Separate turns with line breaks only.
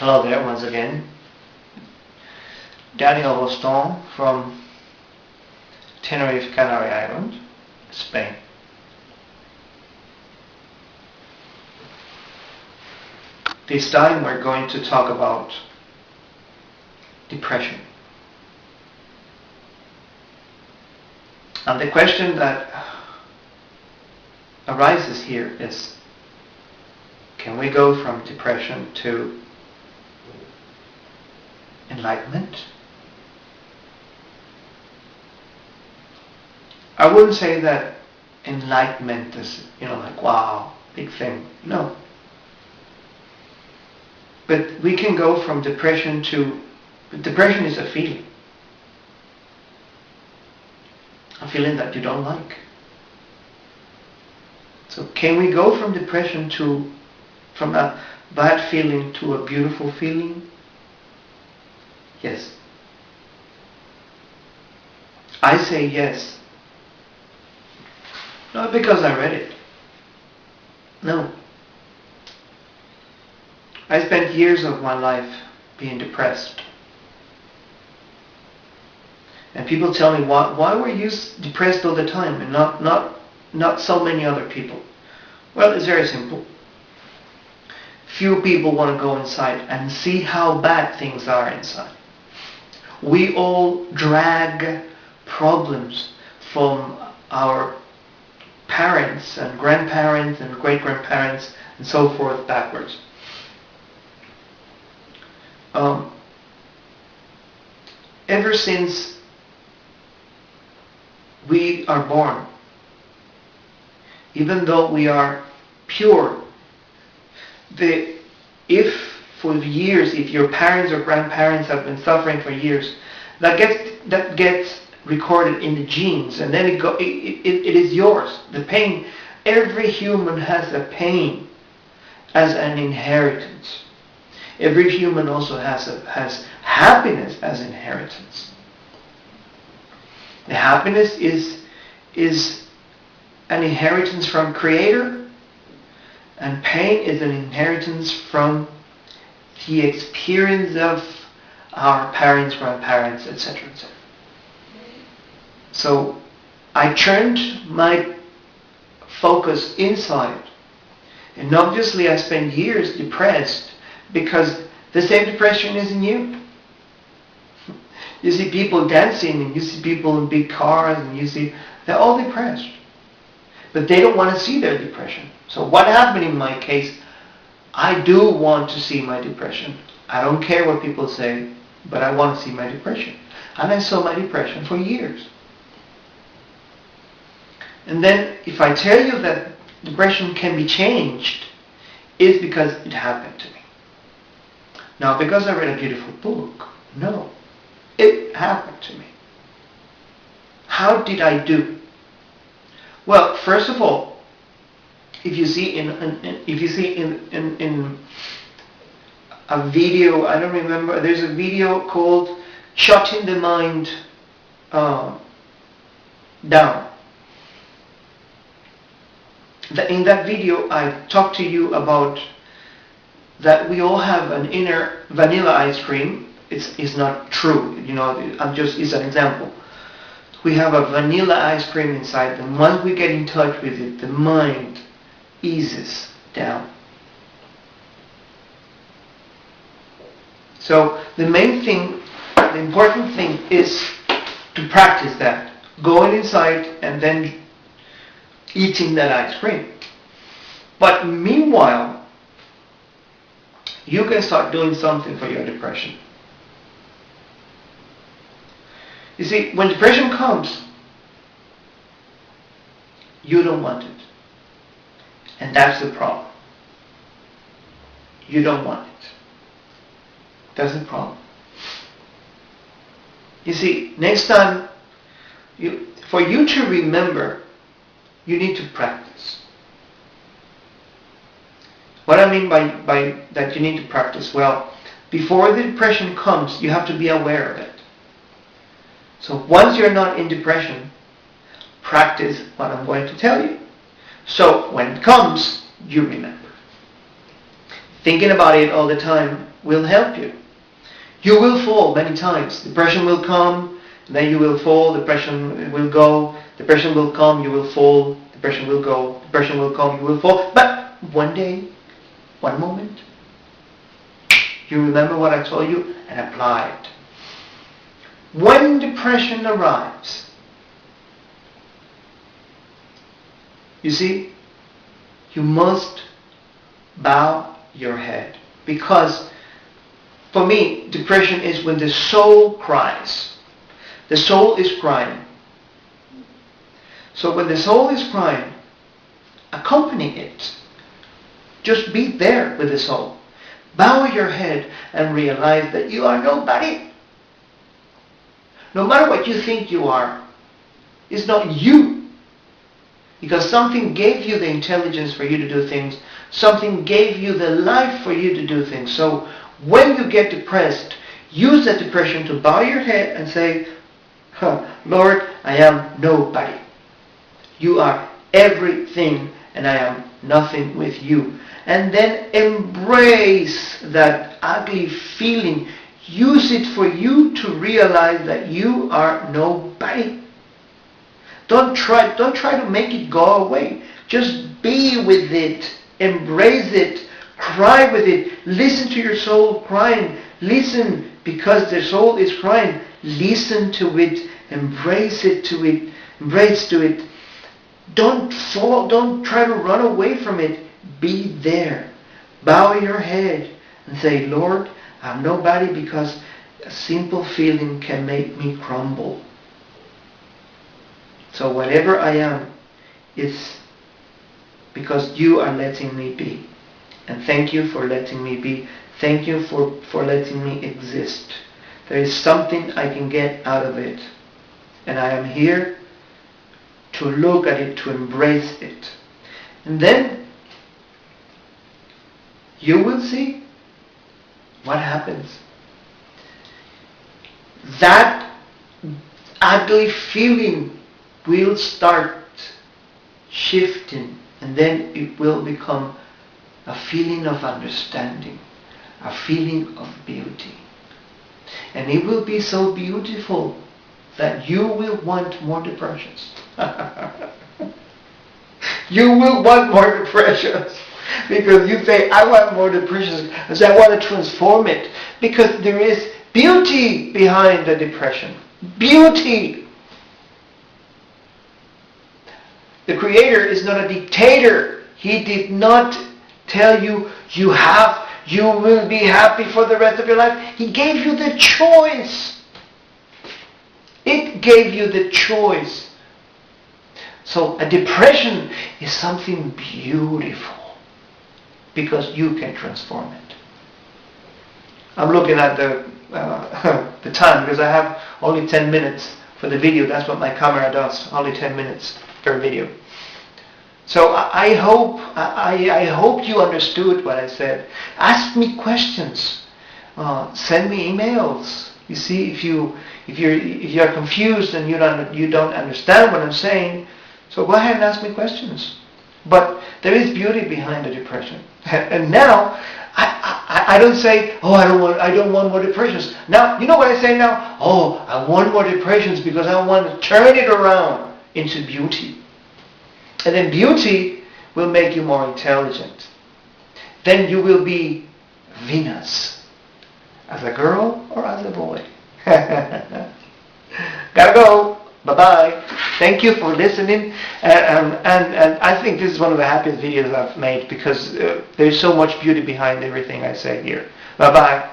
Hello there once again. Daniel Rostand from Tenerife, Canary Island, Spain. This time we're going to talk about depression. And the question that arises here is, can we go from depression to enlightenment? I wouldn't say that enlightenment is, like, wow, big thing. No. But we can go from depression to, depression is a feeling. A feeling that you don't like. So can we go from depression to, from a bad feeling to a beautiful feeling? Yes. I say yes. Not because I read it. No. I spent years of my life being depressed. And people tell me, why were you depressed all the time and not so many other people? Well, it's very simple. Few people want to go inside and see how bad things are inside. We all drag problems from our parents and grandparents and great-grandparents and so forth backwards. Ever since we are born, even though we are pure, if your parents or grandparents have been suffering for years, that gets recorded in the genes, and then it is yours. The pain, every human has a pain as an inheritance. Every human also has happiness as inheritance. The happiness is an inheritance from Creator, and pain is an inheritance from the experience of our parents, grandparents, etc., etc. So I turned my focus inside, and obviously I spent years depressed because the same depression is in you. You see people dancing, and you see people in big cars, and they're all depressed. But they don't want to see their depression. So what happened in my case, I do want to see my depression. I don't care what people say, but I want to see my depression. And I saw my depression for years. And then if I tell you that depression can be changed, it's because it happened to me. Now, because I read a beautiful book, no. It happened to me. How did I do? Well, first of all, if you see in a video, I don't remember, there's a video called Shutting the Mind Down. In that video, I talked to you about that we all have an inner vanilla ice cream. It's not true, it's an example. We have a vanilla ice cream inside, and once we get in touch with it, the mind eases down. So the important thing is to practice that. Going inside and then eating that ice cream. But meanwhile, you can start doing something for your depression. You see, when depression comes, you don't want it. And that's the problem. You don't want it. That's the problem. You see, next time, for you to remember, you need to practice. What I mean by that you need to practice? Well, before the depression comes, you have to be aware of it. So once you're not in depression, practice what I'm going to tell you. So when it comes, you remember. Thinking about it all the time will help you. You will fall many times. Depression will come, and then you will fall. Depression will go. Depression will come, you will fall. Depression will go. Depression will come, you will fall. But one day, one moment, you remember what I told you and apply it. When depression arrives, you see, you must bow your head. Because for me, depression is when the soul cries. The soul is crying. So when the soul is crying, accompany it. Just be there with the soul. Bow your head and realize that you are nobody. No matter what you think you are, it's not you. Because something gave you the intelligence for you to do things. Something gave you the life for you to do things. So when you get depressed, use that depression to bow your head and say, Lord, I am nobody. You are everything and I am nothing with you. And then embrace that ugly feeling. Use it for you to realize that you are nobody. Don't try to make it go away. Just be with it. Embrace it. Cry with it. Listen to your soul crying. Listen because the soul is crying. Listen to it. Embrace it to it. Embrace to it. Don't fall. Don't try to run away from it. Be there. Bow your head and say, Lord, I'm nobody because a simple feeling can make me crumble. So whatever I am is because you are letting me be. And thank you for letting me be. Thank you for letting me exist. There is something I can get out of it. And I am here to look at it, to embrace it. And then you will see what happens. That ugly feeling will start shifting, and then it will become a feeling of understanding, a feeling of beauty. And it will be so beautiful that you will want more depressions. You will want more depressions. Because you say, I want more depressions because I want to transform it. Because there is beauty behind the depression. Beauty. The Creator is not a dictator. He did not tell you, you will be happy for the rest of your life. He gave you the choice. It gave you the choice. So a depression is something beautiful. Because you can transform it. I'm looking at the time because I have only 10 minutes for the video. That's what my camera does. Only 10 minutes per video. So I hope you understood what I said. Ask me questions. Send me emails. You see, if you are confused and you don't understand what I'm saying, so go ahead and ask me questions. But there is beauty behind the depression. And now, I don't say, oh, I don't want more depressions. Now, you know what I say now? Oh, I want more depressions because I want to turn it around into beauty. And then beauty will make you more intelligent. Then you will be Venus. As a girl or as a boy. Gotta go. Bye-bye. Thank you for listening. And I think this is one of the happiest videos I've made because there's so much beauty behind everything I say here. Bye-bye.